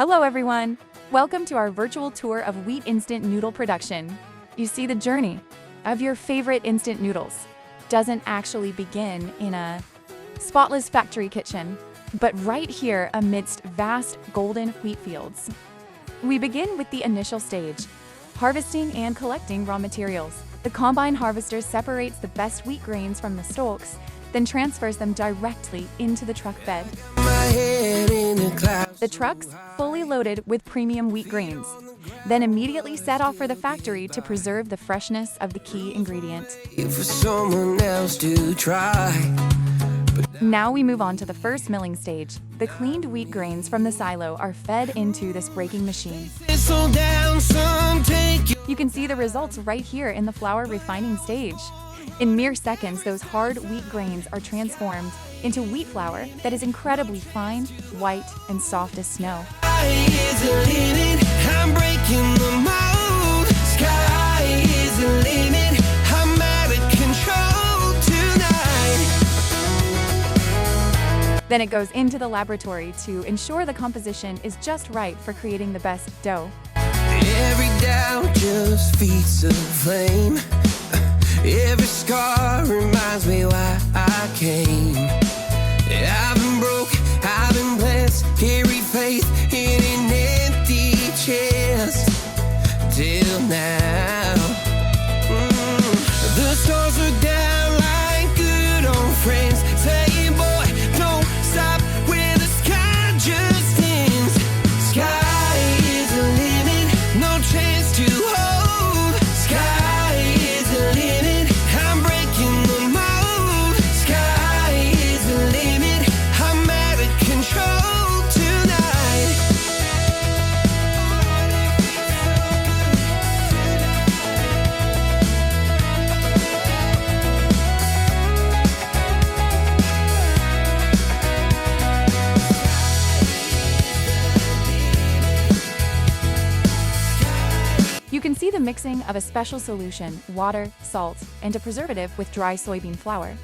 Hello everyone! Welcome to our virtual tour of wheat instant noodle production. You see, the journey of your favorite instant noodles doesn't actually begin in a spotless factory kitchen, but right here amidst vast golden wheat fields. We begin with the initial stage, harvesting and collecting raw materials. The combine harvester separates the best wheat grains from the stalks, then transfers them directly into the truck bed. The trucks, fully loaded with premium wheat grains, then immediately set off for the factory to preserve the freshness of the key ingredient. Now we move on to the first milling stage. The cleaned wheat grains from the silo are fed into this breaking machine. You can see the results right here in the flour refining stage. In mere seconds, those hard wheat grains are transformed into wheat flour that is incredibly fine, white, and soft as snow. Then it goes into the laboratory to ensure the composition is just right for creating the best dough. Every doubt just feeds the flame. Every scar reminds me why I came. I've been broke, I've been blessed, carry faith in an empty chest till now. The stars are down like good old friends, saying, boy, don't stop where the sky just ends. Sky is the limit, no chance to hold. Sky is the limit, I'm breaking the mold. Sky is the limit, I'm out of control tonight. You can see the mixing of a special solution, water, salt, and a preservative with dry soybean flour.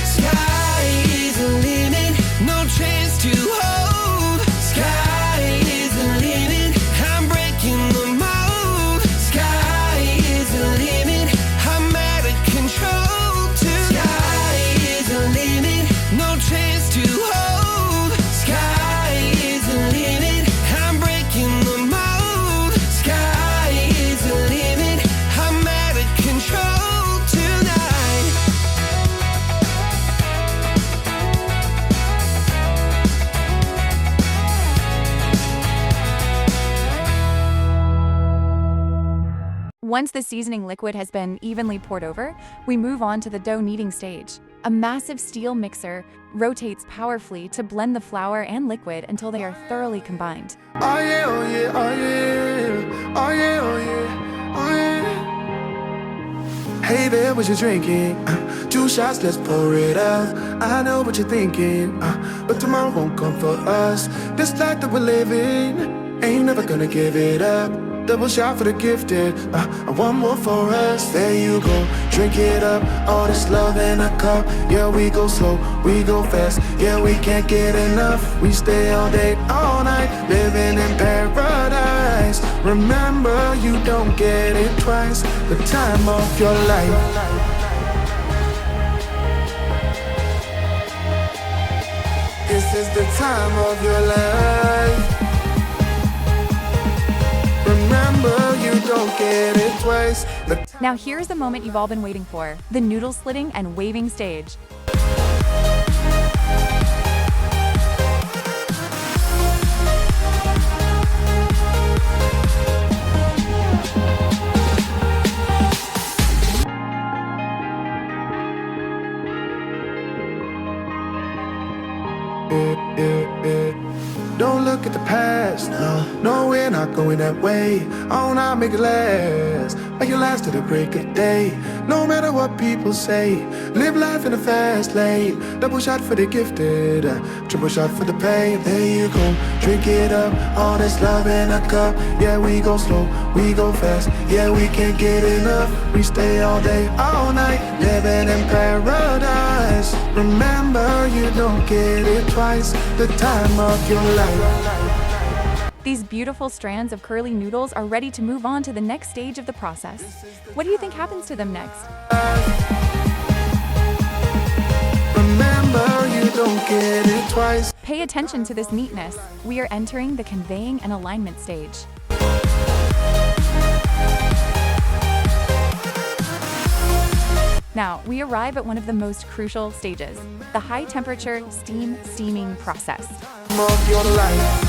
Sky is the limit, no chance to hold. Sky is the limit, I'm breaking the mold. Sky is the limit, I'm out of control tonight. Sky is the limit, no chance to hold. Sky is the limit, I'm breaking the mold. Sky is the limit, I'm out of control tonight. Once the seasoning liquid has been evenly poured over, we move on to the dough kneading stage. A massive steel mixer rotates powerfully to blend the flour and liquid until they are thoroughly combined. Oh yeah, oh yeah, oh yeah, oh yeah, oh yeah, oh yeah. Hey there, what you drinking? 2 shots, let's pour it out. I know what you're thinking, but tomorrow won't come for us. This life that we're living, ain't never gonna give it up. Double shot for the gifted, and one more for us. There you go, drink it up. All this love in a cup. Yeah, we go slow, we go fast. Yeah, we can't get enough. We stay all day, all night, living in paradise. Remember, you don't get it twice. The time of your life. This is the time of your life. Remember, you don't get it twice. Now here's the moment you've all been waiting for, the noodle slitting and waving stage. Don't look at the past, no, we're not going that way. Oh, now make it last. like it lasts to the break of day. No matter what people say, live life in a fast lane. Double shot for the gifted, triple shot for the pain. There you go, drink it up, all this love in a cup. Yeah, we go slow, we go fast. Yeah, we can't get enough. We stay all day, all night, living in paradise. Remember, you don't get it twice. The time of your life. These beautiful strands of curly noodles are ready to move on to the next stage of the process. What do you think happens to them next? Remember, you don't get it twice. Pay attention to this neatness. We are entering the conveying and alignment stage. Now, we arrive at one of the most crucial stages, the high temperature steaming process. Of your life.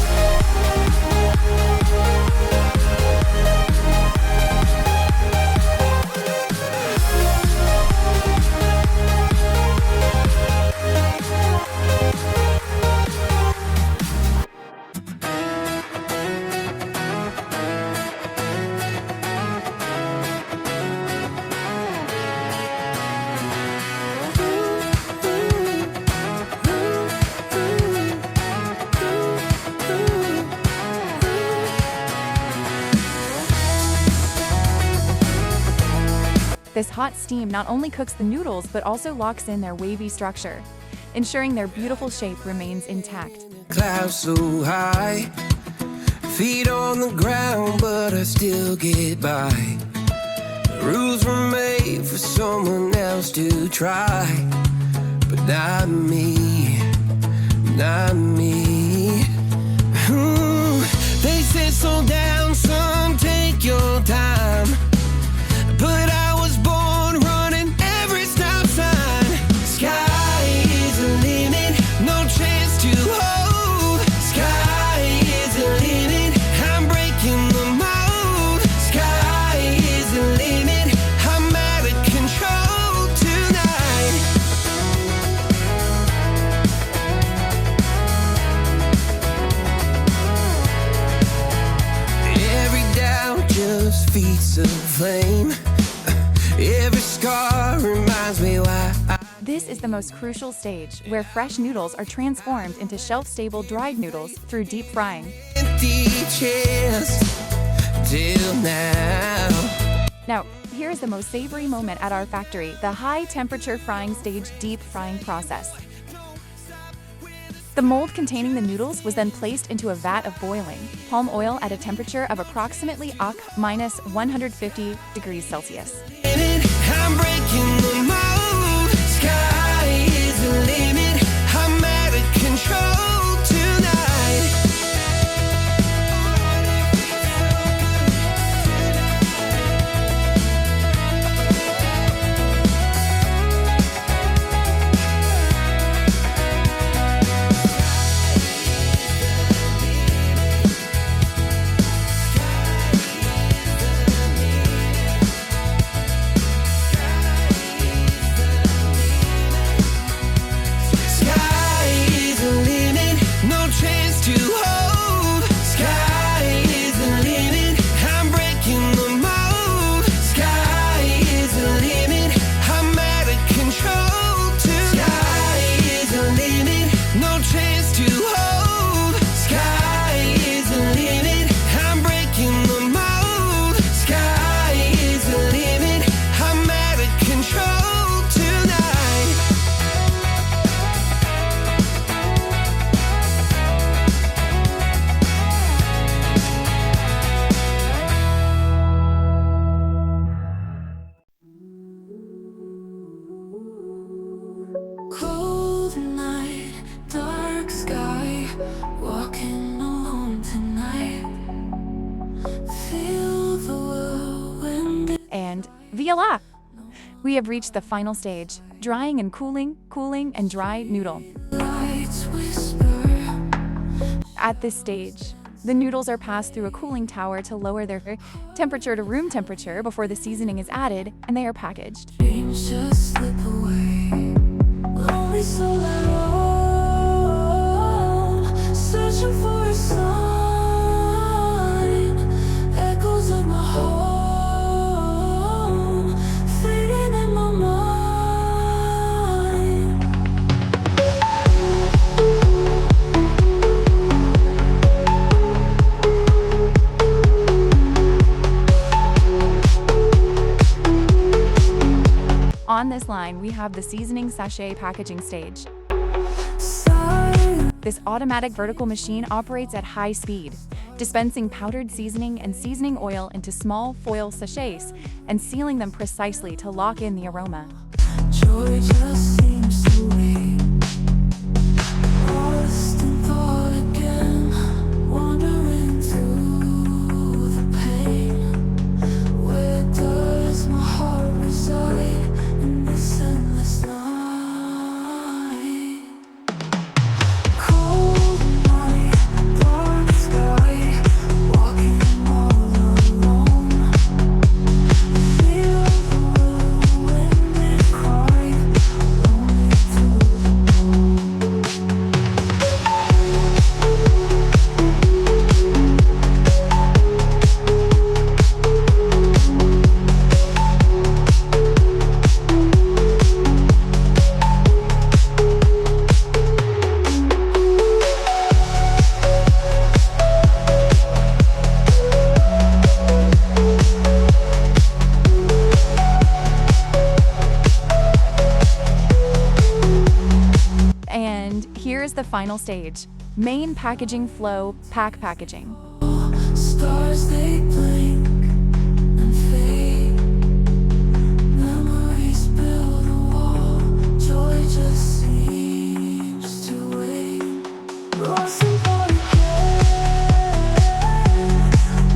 This hot steam not only cooks the noodles, but also locks in their wavy structure, ensuring their beautiful shape remains intact. Clouds so high, feet on the ground, but I still get by. Rules were made for someone else to try, but not me, not me. They said slow down, son, take your time, but I was born running every stop sign. Sky is the limit, no chance to hold. Sky is the limit, I'm breaking the mold. Sky is the limit, I'm out of control tonight. Every doubt just feeds the flame. Every scar reminds me why This is the most crucial stage, where fresh noodles are transformed into shelf-stable dried noodles through deep frying. empty chest till now. Now, here is the most savory moment at our factory, the high-temperature frying stage deep frying process. The mold containing the noodles was then placed into a vat of boiling palm oil at a temperature of approximately minus 150 degrees Celsius. I'm breaking the mold. Sky is the limit. I'm out of control tonight. Sky is the limit, no chance to hold. Sky is the limit, I'm breaking the mold. Sky is the limit, I'm out of control tonight. Sky is the limit, no chance to hold. Sky is the limit, I'm breaking the mold. Sky is the limit, I'm out of control tonight. Cold night, dark sky, walking alone tonight. Feel the whirlwind. And voila! We have reached the final stage, drying and cooling and dry noodle. Lights whisper. At this stage, the noodles are passed through a cooling tower to lower their temperature to room temperature before the seasoning is added, and they are packaged. Dreams just slip away. Lonely soul I roam, searching for a sign. Echoes of my home. line, we have the seasoning sachet packaging stage. Silence. This automatic vertical machine operates at high speed, dispensing powdered seasoning and seasoning oil into small foil sachets and sealing them precisely to lock in the aroma. Joy just seems to wait. Lost in thought again, wandering through the pain. Where does my heart reside in this endless night? Cold night, dark sky, walking all alone. Feel the whirlwind cry, lonely to the bone. And here's the final stage, main packaging flow, pack packaging. Stars they blink and fade. Memories build a wall. Joy just seems to wait. Lost in thought again.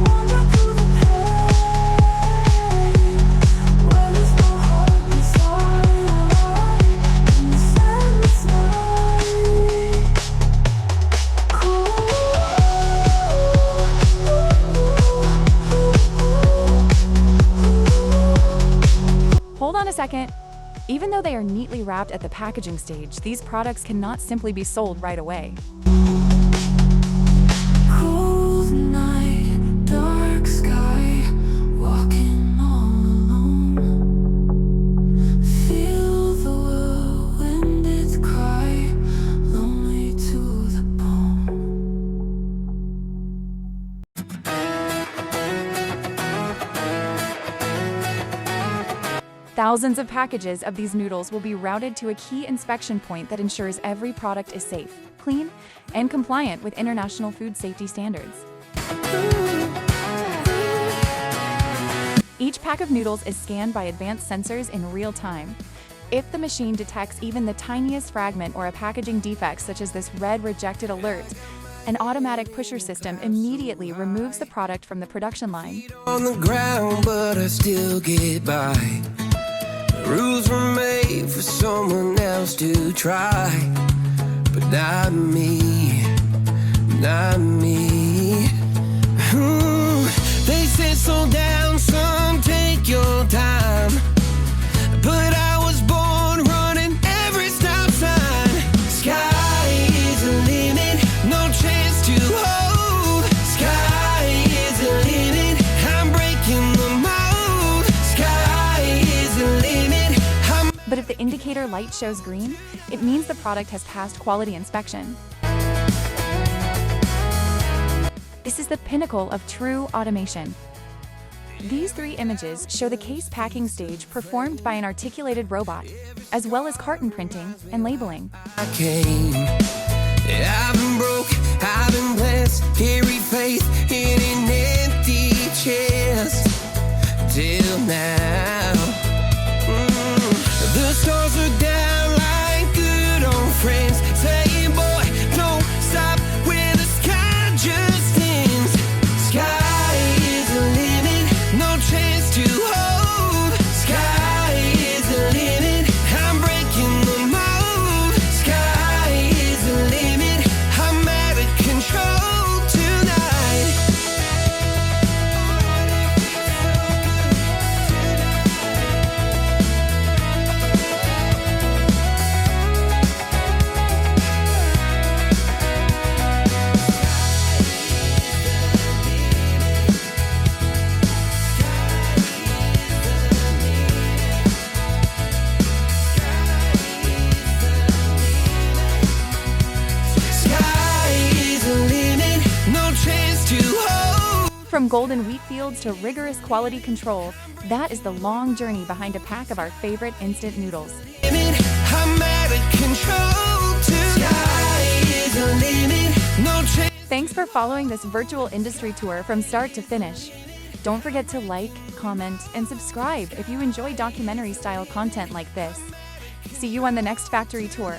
Wander through the pain. Where does my heart reside in this endless night? Hold on a second. Even though they are neatly wrapped at the packaging stage, these products cannot simply be sold right away. Cold night, dark sky, walking all alone. Feel the whirlwind cry, lonely to the bone. Thousands of packages of these noodles will be routed to a key inspection point that ensures every product is safe, clean, and compliant with international food safety standards. Each pack of noodles is scanned by advanced sensors in real time. If the machine detects even the tiniest fragment or a packaging defect, such as this red rejected alert, an automatic pusher system immediately removes the product from the production line. On the ground, but I still get by. Rules were made for someone else to try, but not me, not me. They said slow down, son, take your time, but I was born running every stop sign. Sky is the limit, no chance to hold. Sky is the limit, I'm breaking the mold. Sky is the limit. But if the indicator light shows green, it means the product has passed quality inspection. This is the pinnacle of true automation. These three images show the case packing stage performed by an articulated robot, as well as carton printing and labeling. I came, I've been broke, I've been blessed, carry faith in an empty chest till now. The stars are down like good old friends, saying, boy, don't stop where the sky just ends. Sky is the limit, no chance to hold. Sky is the limit, I'm breaking the mold. Sky is the limit, I'm out of control. From golden wheat fields to rigorous quality control, that is the long journey behind a pack of our favorite instant noodles. I'm out of control. Sky is the limit. No train. Thanks for following this virtual industry tour from start to finish. Don't forget to like, comment, and subscribe if you enjoy documentary-style content like this. See you on the next factory tour.